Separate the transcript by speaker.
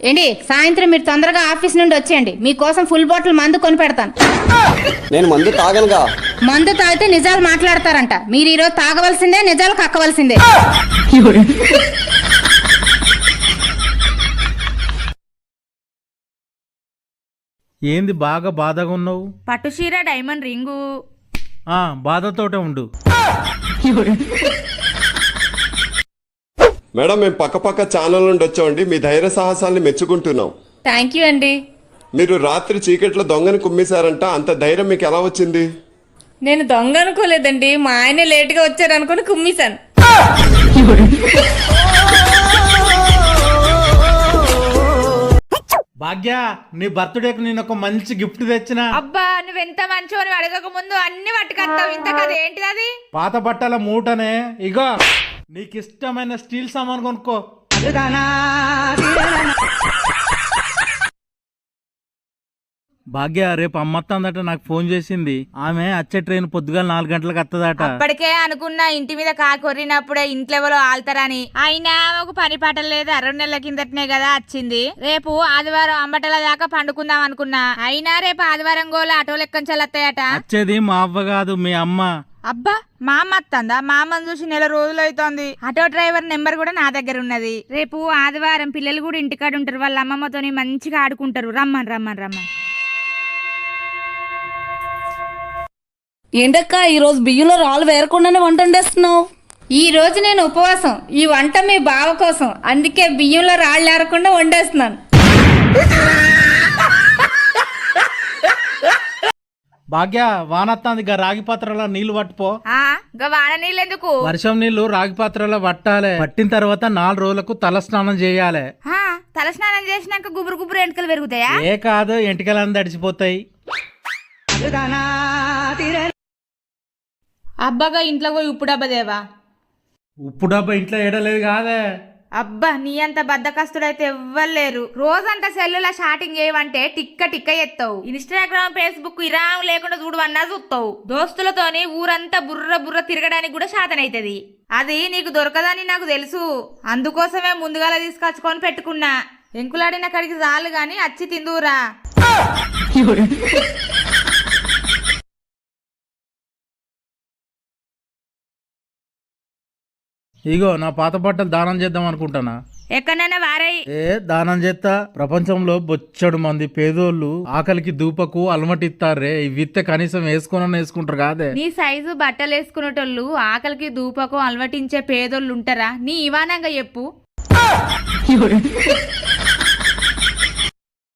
Speaker 1: ఏంటి సాయంత్రం మీరు తొందరగా ఆఫీస్ నుండి వచ్చేయండి, మీకోసం ఫుల్ బాటిల్ మందు కొని పెడతాను.
Speaker 2: నేను మందు తాగనుగా.
Speaker 1: మందు తాగితే నిజాలు మాట్లాడతారంట. మీరు ఈరోజు తాగవలసిందే, నిజాలు కక్కవలసిందే.
Speaker 3: ఏంది బాగా బాధగా ఉన్నావు?
Speaker 4: పట్టుచీర డైమండ్ రింగు.
Speaker 3: బాధతోటే ఉండు.
Speaker 5: మేడం, మేము పక్క ఛానల్ నుండి వచ్చామండి. మీ ధైర్య సాహసాల్ని మెచ్చుకుంటున్నాం.
Speaker 1: థ్యాంక్ యూ అండి.
Speaker 5: మీరు రాత్రి చీకట్లో దొంగని కుమ్మేశారంట, అంత ధైర్యం మీకు ఎలా వచ్చింది?
Speaker 1: నేను దొంగ అనుకోలేదండి, మా ఆయన లేటుగా వచ్చారు అనుకుని కుమ్మేశాను.
Speaker 3: భాగ్య, నీ బర్త్డేకి నేను ఒక మంచి గిఫ్ట్ తెచ్చిన.
Speaker 4: అబ్బా, నువ్వెంత మంచో అని అడగక ముందు అన్ని పట్టుకొస్తావు. ఇంత కదా ఏంటిది అది?
Speaker 3: పాత బట్టల మూటనే. ఇగో నీకు ఇష్టమైన స్టీల్ సామాన్ కొనుక్కో. భాగ్య, రేపు అమ్మత్తందట, నాకు ఫోన్ చేసింది. ఆమె వచ్చే ట్రైన్ పొద్దుగాల 4 గంటలకు వస్తుందట.
Speaker 4: అప్పటికే అనుకున్నా ఇంటి మీద కాకొరినప్పుడే ఇంట్లో ఎవరో ఆల్తారని. అయినా ఒక పని పాటలు లేదు. 2 నెలల కిందటనే కదా వచ్చింది. రేపు ఆదివారం అంబటల దాకా పండుకుందాం అనుకున్నా. అయినా రేపు ఆదివారం గోల ఆటో లెక్కన చల్లతాయట.
Speaker 3: వచ్చేది మా అవ్వ కాదు, మీ అమ్మ.
Speaker 4: అబ్బా, మా అమ్మ వస్తుందా? మా అమ్మని చూసి నెల రోజులు అవుతోంది. ఆటో డ్రైవర్ నెంబర్ కూడా నా దగ్గర ఉన్నది. రేపు ఆదివారం పిల్లలు కూడా ఇంటికాడ ఉంటారు. వాళ్ళ అమ్మమ్మతోని మంచిగా ఆడుకుంటారు. రమ్మని రమ్మని రమ్మని.
Speaker 6: ఏంటక్క ఈరోజు బియ్యంలో రాళ్ళు వేరకుండానే వంట వండేస్తున్నావు?
Speaker 1: ఈ రోజు నేను ఉపవాసం. ఈ వంట మీ బావ కోసం, అందుకే బియ్యంలో రాళ్ళు ఏరకుండా వండేస్తున్నాను.
Speaker 3: భాగ్య, వానత్తాంది, గా రాగి పాత్రలో నీళ్లు పట్టుపో.
Speaker 4: వాన నీళ్ళు ఎందుకు?
Speaker 3: వర్షం నీళ్లు రాగి పాత్రలో పట్టాలి. పట్టిన తర్వాత 4 రోజులకు తల స్నానం చేయాలి.
Speaker 4: తల స్నానం చేసినాక గుబురు గుబురు ఎంటకలు పెరుగుతాయా?
Speaker 3: ఏ కాదు, ఎంటికలన్నీ తడిచిపోతాయి.
Speaker 4: అబ్బాగా ఇంట్లో పోయి ఉప్పు డబ్బా దేవా.
Speaker 3: ఉప్పు డబ్బా ఇంట్లో ఏడలేదు కాదే.
Speaker 4: అబ్బా, నీ అంత బద్దకస్తుడైతే ఎవ్వలేరు. రోజంతా సెల్లులా షాటింగ్ చేయమంటే టిక్క టిక్క ఎత్తావు. ఇన్స్టాగ్రామ్, ఫేస్బుక్ ఇరాం లేకుండా చూడవన్నా చూస్తావు. దోస్తులతోని ఊరంతా బుర్ర బుర్ర తిరగడానికి కూడా శాతనైతది. అది నీకు దొరకదని నాకు తెలుసు. అందుకోసమే ముందుగాల తీసుకొచ్చుకొని పెట్టుకున్నా. ఎంకులాడిన కడికి చాలు గాని అచ్చి తిందురా.
Speaker 3: ఇగో నా పాత బట్టలు దానం చేద్దాం అనుకుంటానా.
Speaker 4: ఎక్కడైనా వారై
Speaker 3: దానం చేస్తా. ప్రపంచంలో బొచ్చడు మంది పేదోళ్ళు ఆకలికి దూపకు అలమటిస్తారే. ఇవిత్తే కనీసం వేసుకుంటారు కాదే.
Speaker 4: నీ సైజు బట్టలు వేసుకునేటోళ్ళు ఆకలికి దూపకు అలవటించే పేదోళ్ళు ఉంటారా? నీ ఇవానంగా చెప్పు.